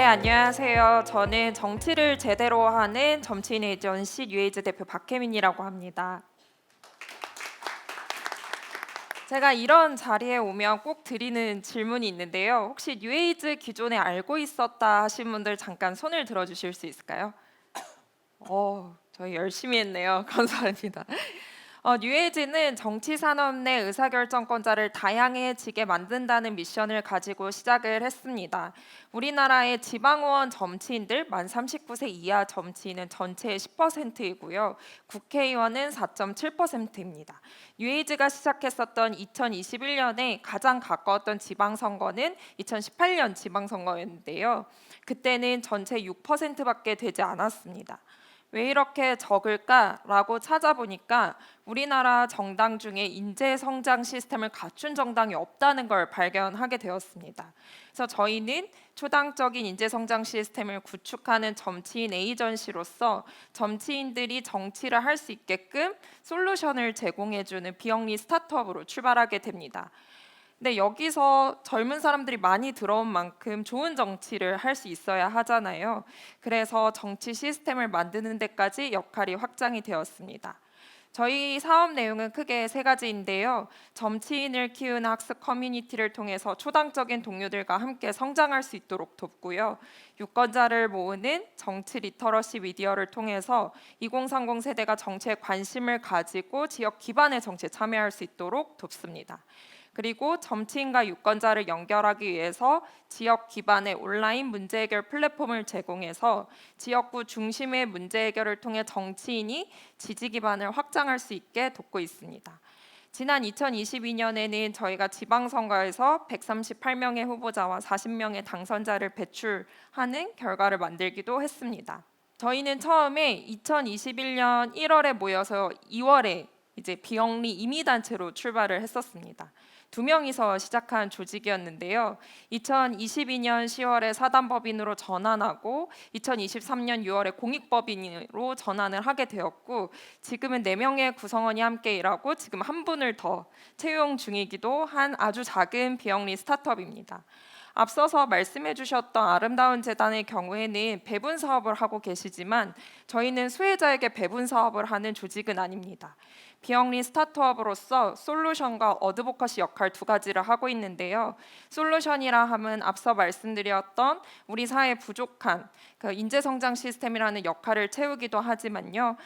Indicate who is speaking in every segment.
Speaker 1: 안녕하세요. 저는 정치를 제대로 하는 정치인 에이전시 뉴에이즈 대표 박혜민이라고 합니다. 제가 이런 자리에 오면 꼭 드리는 질문이 있는데요. 혹시 뉴에이즈 기존에 알고 있었다 하신 분들 잠깐 손을 들어주실 수 있을까요? 저희 열심히 했네요. 감사합니다. 뉴에이지는 정치 산업 내 의사결정권자를 다양해지게 만든다는 미션을 가지고 시작을 했습니다. 우리나라의 지방의원 정치인들 만 39세 이하 정치인은 전체의 10%이고요. 국회의원은 4.7%입니다. 뉴에이지가 시작했었던 2021년에 가장 가까웠던 지방선거는 2018년 지방선거였는데요. 그때는 전체 6%밖에 되지 않았습니다. 왜 이렇게 적을까라고 찾아보니까 우리나라 정당 중에 인재 성장 시스템을 갖춘 정당이 없다는 걸 발견하게 되었습니다. 그래서 저희는 초당적인 인재 성장 시스템을 구축하는 정치인 에이전시로서 정치인들이 정치를 할 수 있게끔 솔루션을 제공해주는 비영리 스타트업으로 출발하게 됩니다. 근데 여기서 젊은 사람들이 많이 들어온 만큼 좋은 정치를 할 수 있어야 하잖아요. 그래서 정치 시스템을 만드는 데까지 역할이 확장이 되었습니다. 저희 사업 내용은 크게 세 가지인데요. 정치인을 키우는 학습 커뮤니티를 통해서 초당적인 동료들과 함께 성장할 수 있도록 돕고요. 유권자를 모으는 정치 리터러시 미디어를 통해서 2030 세대가 정치에 관심을 가지고 지역 기반의 정치에 참여할 수 있도록 돕습니다. 그리고 정치인과 유권자를 연결하기 위해서 지역 기반의 온라인 문제 해결 플랫폼을 제공해서 지역구 중심의 문제 해결을 통해 정치인이 지지 기반을 확장할 수 있게 돕고 있습니다. 지난 2022년에는 저희가 지방선거에서 138명의 후보자와 40명의 당선자를 배출하는 결과를 만들기도 했습니다. 저희는 처음에 2021년 1월에 모여서 2월에 이제 비영리 임의단체로 출발을 했었습니다. 2명이서 시작한 조직이었는데요. 2022년 10월에 사단법인으로 전환하고 2023년 6월에 공익법인으로 전환을 하게 되었고 지금은 4명의 구성원이 함께 일하고 지금 한 분을 더 채용 중이기도 한 아주 작은 비영리 스타트업입니다. 앞서서 말씀해 주셨던 아름다운 재단의 경우에는 배분 사업을 하고 계시지만 저희는 수혜자에게 배분 사업을 하는 조직은 아닙니다. 비영리 스타트업으로서 솔루션과 어드보커시 역할 두 가지를 하고 있는데요. 솔루션이라 함은 앞서 말씀드렸던 우리 사회 부족한 그 인재성장 시스템이라는 역할을 채우기도 하지만요.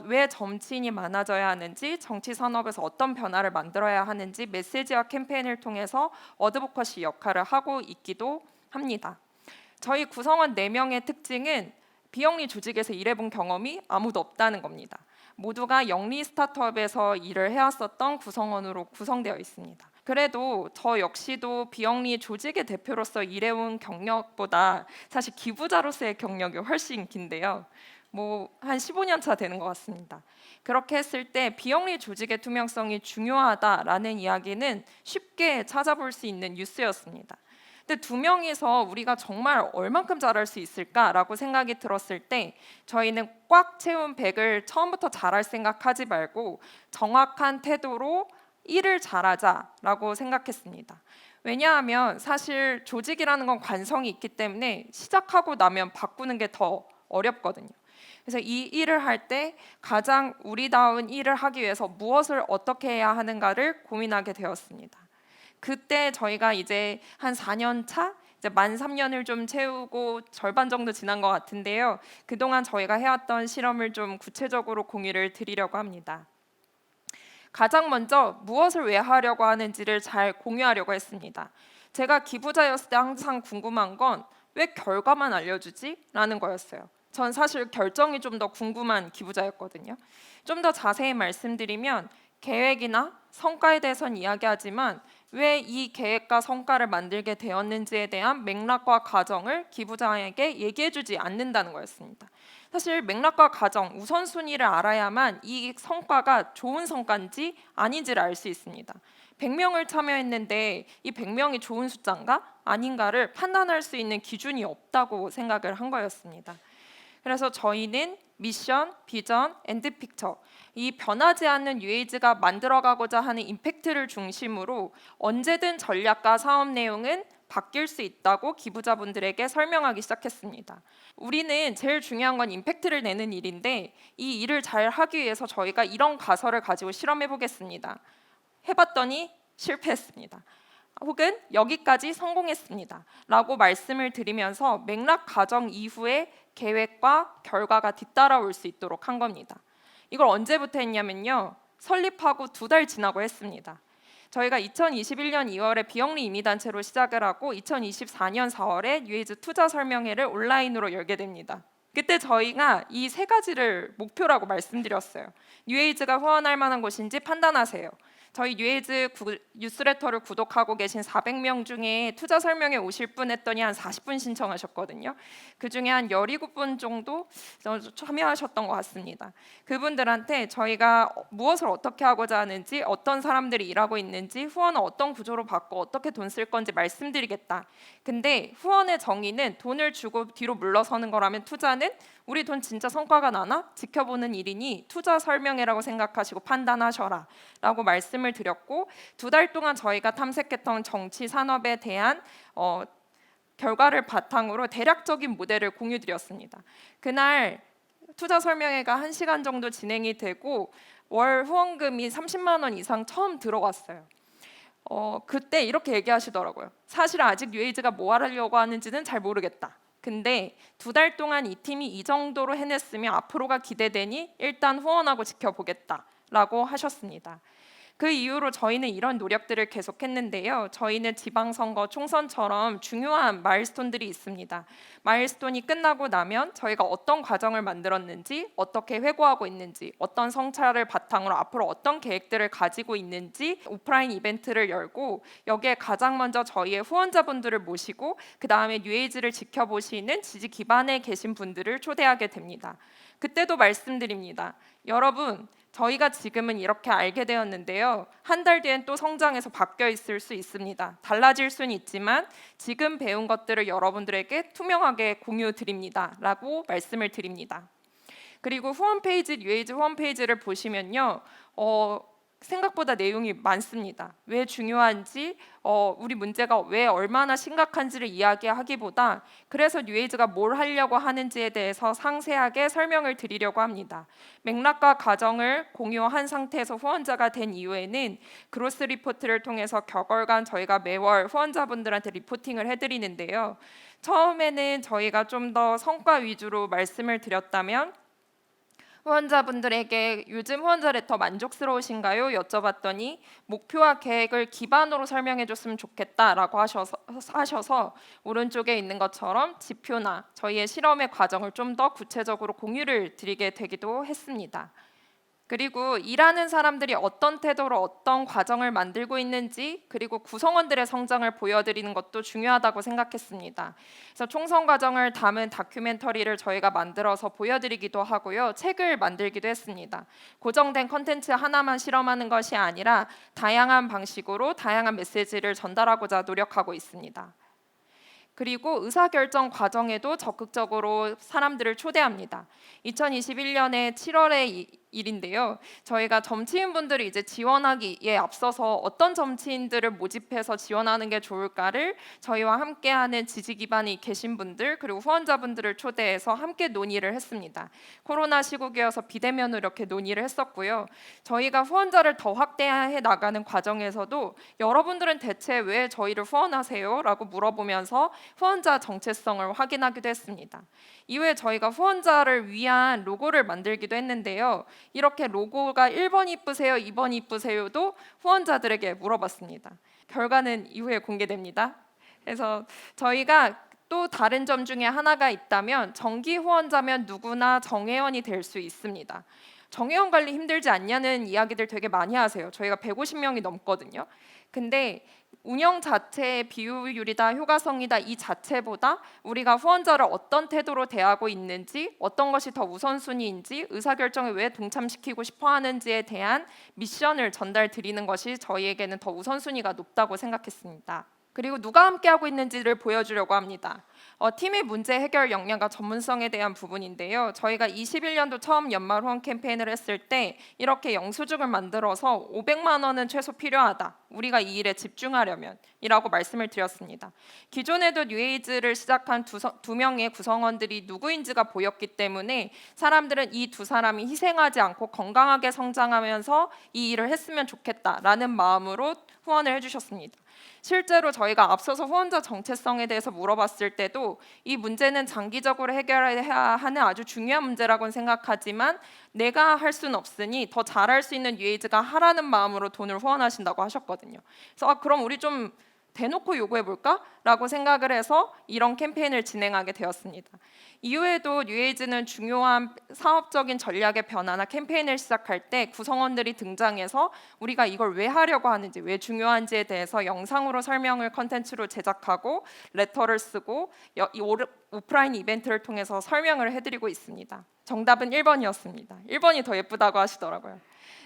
Speaker 1: 왜 정치인이 많아져야 하는지, 정치 산업에서 어떤 변화를 만들어야 하는지 메시지와 캠페인을 통해서 어드보커시 역할을 하고 있기도 합니다. 저희 구성원 4명의 특징은 비영리 조직에서 일해본 경험이 아무도 없다는 겁니다. 모두가 영리 스타트업에서 일을 해왔었던 구성원으로 구성되어 있습니다. 그래도 저 역시도 비영리 조직의 대표로서 일해온 경력보다 사실 기부자로서의 경력이 훨씬 긴데요. 한 15년 차 되는 것 같습니다. 그렇게 했을 때 비영리 조직의 투명성이 중요하다라는 이야기는 쉽게 찾아볼 수 있는 뉴스였습니다. 근데 2명이서 우리가 정말 얼만큼 잘할 수 있을까라고 생각이 들었을 때 저희는 꽉 채운 100을 처음부터 잘할 생각하지 말고 정확한 태도로 일을 잘하자라고 생각했습니다. 왜냐하면 사실 조직이라는 건 관성이 있기 때문에 시작하고 나면 바꾸는 게 더 어렵거든요. 그래서 이 일을 할 때 가장 우리다운 일을 하기 위해서 무엇을 어떻게 해야 하는가를 고민하게 되었습니다. 그때 저희가 이제 한 4년 차, 이제 만 3년을 좀 채우고 절반 정도 지난 것 같은데요. 그동안 저희가 해왔던 실험을 좀 구체적으로 공유를 드리려고 합니다. 가장 먼저 무엇을 왜 하려고 하는지를 잘 공유하려고 했습니다. 제가 기부자였을 때 항상 궁금한 건 왜 결과만 알려주지? 라는 거였어요. 전 사실 결정이 좀 더 궁금한 기부자였거든요. 좀 더 자세히 말씀드리면 계획이나 성과에 대해서는 이야기하지만 왜 이 계획과 성과를 만들게 되었는지에 대한 맥락과 과정을 기부자에게 얘기해주지 않는다는 거였습니다. 사실 맥락과 과정, 우선순위를 알아야만 이 성과가 좋은 성과인지 아닌지를 알 수 있습니다. 100명을 참여했는데 이 100명이 좋은 숫자인가 아닌가를 판단할 수 있는 기준이 없다고 생각을 한 거였습니다. 그래서 저희는 미션, 비전, 엔드픽처 이 변하지 않는 뉴에이즈가 만들어가고자 하는 임팩트를 중심으로 언제든 전략과 사업 내용은 바뀔 수 있다고 기부자분들에게 설명하기 시작했습니다. 우리는 제일 중요한 건 임팩트를 내는 일인데 이 일을 잘 하기 위해서 저희가 이런 가설을 가지고 실험해 보겠습니다. 해봤더니 실패했습니다. 혹은 여기까지 성공했습니다. 라고 말씀을 드리면서 맥락 가정 이후에 계획과 결과가 뒤따라올 수 있도록 한 겁니다. 이걸 언제부터 했냐면요. 설립하고 2달 지나고 했습니다. 저희가 2021년 2월에 비영리 임의단체로 시작을 하고 2024년 4월에 뉴에이즈 투자 설명회를 온라인으로 열게 됩니다. 그때 저희가 이 3가지를 목표라고 말씀드렸어요. 뉴에이즈가 후원할 만한 곳인지 판단하세요. 저희 뉴에이즈 뉴스레터를 구독하고 계신 400명 중에 투자 설명회 오실 분 했더니 한 40분 신청하셨거든요. 그중에 한 17분 정도 참여하셨던 것 같습니다. 그분들한테 저희가 무엇을 어떻게 하고자 하는지, 어떤 사람들이 일하고 있는지, 후원은 어떤 구조로 받고 어떻게 돈 쓸 건지 말씀드리겠다. 근데 후원의 정의는 돈을 주고 뒤로 물러서는 거라면 투자는 우리 돈 진짜 성과가 나나? 지켜보는 일이니 투자 설명회라고 생각하시고 판단하셔라 라고 말씀을 드렸고 2달 동안 저희가 탐색했던 정치 산업에 대한 결과를 바탕으로 대략적인 모델을 공유드렸습니다. 그날 투자 설명회가 1시간 정도 진행이 되고 월 후원금이 30만 원 이상 처음 들어갔어요. 그때 이렇게 얘기하시더라고요. 사실 아직 뉴에이즈가 뭐 하려고 하는지는 잘 모르겠다. 근데 2달 동안 이 팀이 이 정도로 해냈으면 앞으로가 기대되니 일단 후원하고 지켜보겠다라고 하셨습니다. 그 이후로 저희는 이런 노력들을 계속했는데요. 저희는 지방선거, 총선처럼 중요한 마일스톤들이 있습니다. 마일스톤이 끝나고 나면 저희가 어떤 과정을 만들었는지, 어떻게 회고하고 있는지, 어떤 성찰을 바탕으로 앞으로 어떤 계획들을 가지고 있는지 오프라인 이벤트를 열고 여기에 가장 먼저 저희의 후원자분들을 모시고 그 다음에 뉴에이즈를 지켜보시는 지지 기반에 계신 분들을 초대하게 됩니다. 그때도 말씀드립니다. 여러분, 저희가 지금은 이렇게 알게 되었는데요. 한 달 뒤엔 또 성장해서 바뀌어 있을 수 있습니다. 달라질 수는 있지만 지금 배운 것들을 여러분들에게 투명하게 공유 드립니다. 라고 말씀을 드립니다. 그리고 후원 페이지, 뉴에이즈 후원 페이지를 보시면요. 생각보다 내용이 많습니다. 왜 중요한지, 우리 문제가 왜 얼마나 심각한지를 이야기하기보다 그래서 뉴에이즈가 뭘 하려고 하는지에 대해서 상세하게 설명을 드리려고 합니다. 맥락과 과정을 공유한 상태에서 후원자가 된 이후에는 그로스 리포트를 통해서 격월간 저희가 매월 후원자분들한테 리포팅을 해드리는데요. 처음에는 저희가 좀 더 성과 위주로 말씀을 드렸다면 후원자분들에게 요즘 후원자 레터 만족스러우신가요? 여쭤봤더니 목표와 계획을 기반으로 설명해 줬으면 좋겠다라고 하셔서 오른쪽에 있는 것처럼 지표나 저희의 실험의 과정을 좀 더 구체적으로 공유를 드리게 되기도 했습니다. 그리고 일하는 사람들이 어떤 태도로 어떤 과정을 만들고 있는지 그리고 구성원들의 성장을 보여드리는 것도 중요하다고 생각했습니다. 그래서 총선 과정을 담은 다큐멘터리를 저희가 만들어서 보여드리기도 하고요. 책을 만들기도 했습니다. 고정된 컨텐츠 하나만 실험하는 것이 아니라 다양한 방식으로 다양한 메시지를 전달하고자 노력하고 있습니다. 그리고 의사결정 과정에도 적극적으로 사람들을 초대합니다. 2021년에 7월의 일인데요. 저희가 정치인분들이 이제 지원하기에 앞서서 어떤 정치인들을 모집해서 지원하는 게 좋을까를 저희와 함께하는 지지 기반이 계신 분들 그리고 후원자분들을 초대해서 함께 논의를 했습니다. 코로나 시국이어서 비대면으로 이렇게 논의를 했었고요. 저희가 후원자를 더 확대해 나가는 과정에서도 여러분들은 대체 왜 저희를 후원하세요? 라고 물어보면서 후원자 정체성을 확인하기도 했습니다. 이후에 저희가 후원자를 위한 로고를 만들기도 했는데요. 이렇게 로고가 1번 이쁘세요, 2번 이쁘세요도 후원자들에게 물어봤습니다. 결과는 이후에 공개됩니다. 그래서 저희가 또 다른 점 중에 하나가 있다면 정기 후원자면 누구나 정회원이 될 수 있습니다. 정회원 관리 힘들지 않냐는 이야기들 되게 많이 하세요. 저희가 150명이 넘거든요. 근데 운영 자체의 비효율이다, 효과성이다 이 자체보다 우리가 후원자를 어떤 태도로 대하고 있는지, 어떤 것이 더 우선순위인지, 의사결정에 왜 동참시키고 싶어 하는지에 대한 미션을 전달 드리는 것이 저희에게는 더 우선순위가 높다고 생각했습니다. 그리고 누가 함께하고 있는지를 보여주려고 합니다. 팀의 문제 해결 역량과 전문성에 대한 부분인데요. 저희가 21년도 처음 연말 후원 캠페인을 했을 때 이렇게 영수증을 만들어서 500만 원은 최소 필요하다. 우리가 이 일에 집중하려면 이라고 말씀을 드렸습니다. 기존에도 뉴에이즈를 시작한 두 명의 구성원들이 누구인지가 보였기 때문에 사람들은 이 두 사람이 희생하지 않고 건강하게 성장하면서 이 일을 했으면 좋겠다라는 마음으로 후원을 해주셨습니다. 실제로 저희가 앞서서 후원자 정체성에 대해서 물어봤을 때도 이 문제는 장기적으로 해결해야 하는 아주 중요한 문제라고는 생각하지만 내가 할 수는 없으니 더 잘할 수 있는 뉴에이즈가 하라는 마음으로 돈을 후원하신다고 하셨거든요. 그래서 그럼 우리 좀 대놓고 요구해볼까? 라고 생각을 해서 이런 캠페인을 진행하게 되었습니다. 이후에도 뉴에이즈는 중요한 사업적인 전략의 변화나 캠페인을 시작할 때 구성원들이 등장해서 우리가 이걸 왜 하려고 하는지, 왜 중요한지에 대해서 영상으로 설명을 컨텐츠로 제작하고 레터를 쓰고 오프라인 이벤트를 통해서 설명을 해드리고 있습니다. 정답은 1번이었습니다. 1번이 더 예쁘다고 하시더라고요.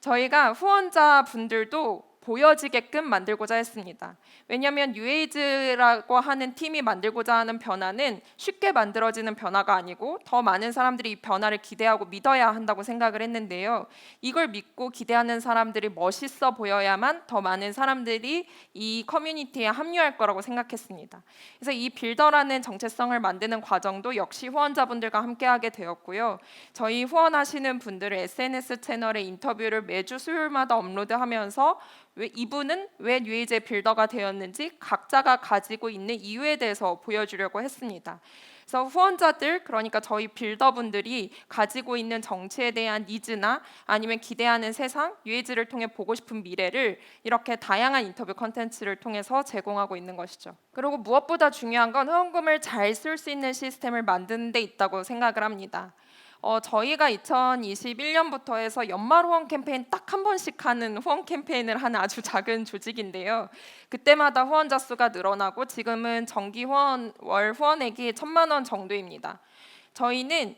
Speaker 1: 저희가 후원자분들도 보여지게끔 만들고자 했습니다. 왜냐하면 뉴에이즈라고 하는 팀이 만들고자 하는 변화는 쉽게 만들어지는 변화가 아니고 더 많은 사람들이 이 변화를 기대하고 믿어야 한다고 생각을 했는데요. 이걸 믿고 기대하는 사람들이 멋있어 보여야만 더 많은 사람들이 이 커뮤니티에 합류할 거라고 생각했습니다. 그래서 이 빌더라는 정체성을 만드는 과정도 역시 후원자분들과 함께하게 되었고요. 저희 후원하시는 분들의 SNS 채널에 인터뷰를 매주 수요일마다 업로드하면서 이분은 왜 뉴에이즈의 빌더가 되었는지 각자가 가지고 있는 이유에 대해서 보여주려고 했습니다. 그래서 후원자들, 그러니까 저희 빌더분들이 가지고 있는 정치에 대한 니즈나 아니면 기대하는 세상, 뉴에이즈를 통해 보고 싶은 미래를 이렇게 다양한 인터뷰 컨텐츠를 통해서 제공하고 있는 것이죠. 그리고 무엇보다 중요한 건 후원금을 잘 쓸 수 있는 시스템을 만드는 데 있다고 생각을 합니다. 저희가 2021년부터 해서 연말 후원 캠페인 딱 한 번씩 하는 후원 캠페인을 하는 아주 작은 조직인데요. 그때마다 후원자 수가 늘어나고 지금은 정기 후원 월 후원액이 1,000만 원 정도입니다. 저희는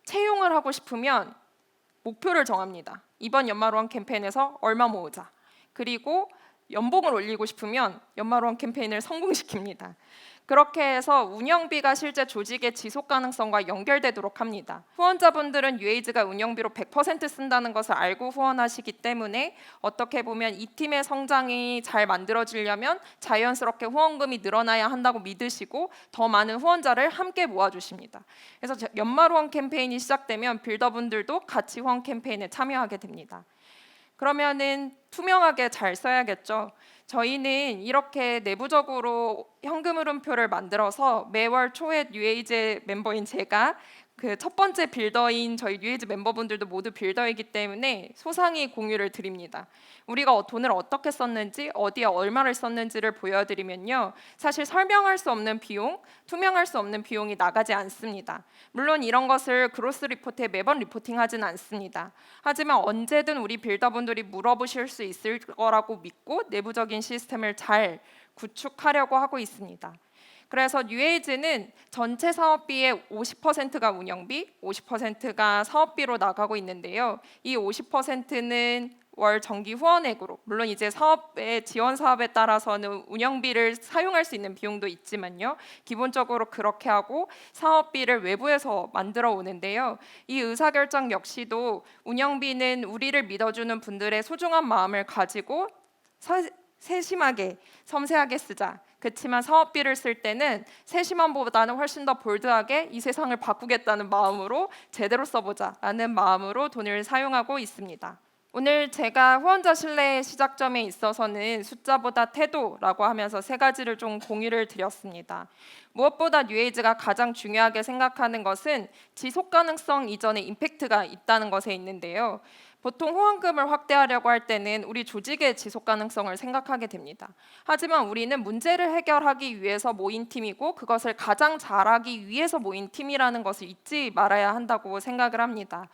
Speaker 1: 채용을 하고 싶으면 목표를 정합니다. 이번 연말 후원 캠페인에서 얼마 모으자. 그리고 연봉을 올리고 싶으면 연말 후원 캠페인을 성공시킵니다. 그렇게 해서 운영비가 실제 조직의 지속 가능성과 연결되도록 합니다. 후원자분들은 뉴에이즈가 운영비로 100% 쓴다는 것을 알고 후원하시기 때문에 어떻게 보면 이 팀의 성장이 잘 만들어지려면 자연스럽게 후원금이 늘어나야 한다고 믿으시고 더 많은 후원자를 함께 모아주십니다. 그래서 연말 후원 캠페인이 시작되면 빌더분들도 같이 후원 캠페인에 참여하게 됩니다. 그러면은 투명하게 잘 써야겠죠. 저희는 이렇게 내부적으로 현금 흐름표를 만들어서 매월 초에 뉴에이즈 멤버인 제가 그 첫 번째 빌더인 저희 뉴에이즈 멤버분들도 모두 빌더이기 때문에 소상히 공유를 드립니다. 우리가 돈을 어떻게 썼는지, 어디에 얼마를 썼는지를 보여드리면요, 사실 설명할 수 없는 비용, 투명할 수 없는 비용이 나가지 않습니다. 물론 이런 것을 그로스 리포트에 매번 리포팅하지는 않습니다. 하지만 언제든 우리 빌더분들이 물어보실 수 있을 거라고 믿고 내부적인 시스템을 잘 구축하려고 하고 있습니다. 그래서 뉴에이즈는 전체 사업비의 50%가 운영비, 50%가 사업비로 나가고 있는데요. 이 50%는 월 정기 후원액으로, 물론 이제 사업의 지원 사업에 따라서는 운영비를 사용할 수 있는 비용도 있지만요. 기본적으로 그렇게 하고 사업비를 외부에서 만들어 오는데요. 이 의사결정 역시도 운영비는 우리를 믿어주는 분들의 소중한 마음을 가지고 세심하게 섬세하게 쓰자. 그렇지만 사업비를 쓸 때는 세심함보다는 훨씬 더 볼드하게 이 세상을 바꾸겠다는 마음으로 제대로 써보자라는 마음으로 돈을 사용하고 있습니다. 오늘 제가 후원자 신뢰의 시작점에 있어서는 숫자보다 태도라고 하면서 세 가지를 좀 공유를 드렸습니다. 무엇보다 뉴에이즈가 가장 중요하게 생각하는 것은 지속 가능성 이전에 임팩트가 있다는 것에 있는데요. 보통 후원금을 확대하려고 할 때는 우리 조직의 지속 가능성을 생각하게 됩니다. 하지만 우리는 문제를 해결하기 위해서 모인 팀이고 그것을 가장 잘하기 위해서 모인 팀이라는 것을 잊지 말아야 한다고 생각을 합니다.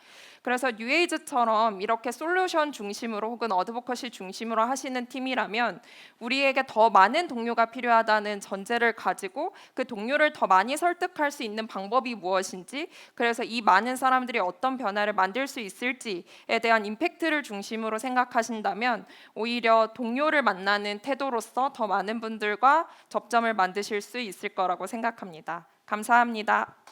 Speaker 1: 그래서 뉴에이즈처럼 이렇게 솔루션 중심으로 혹은 어드보커시 중심으로 하시는 팀이라면 우리에게 더 많은 동료가 필요하다는 전제를 가지고 그 동료를 더 많이 설득할 수 있는 방법이 무엇인지, 그래서 이 많은 사람들이 어떤 변화를 만들 수 있을지에 대한 임팩트를 중심으로 생각하신다면 오히려 동료를 만나는 태도로서 더 많은 분들과 접점을 만드실 수 있을 거라고 생각합니다. 감사합니다.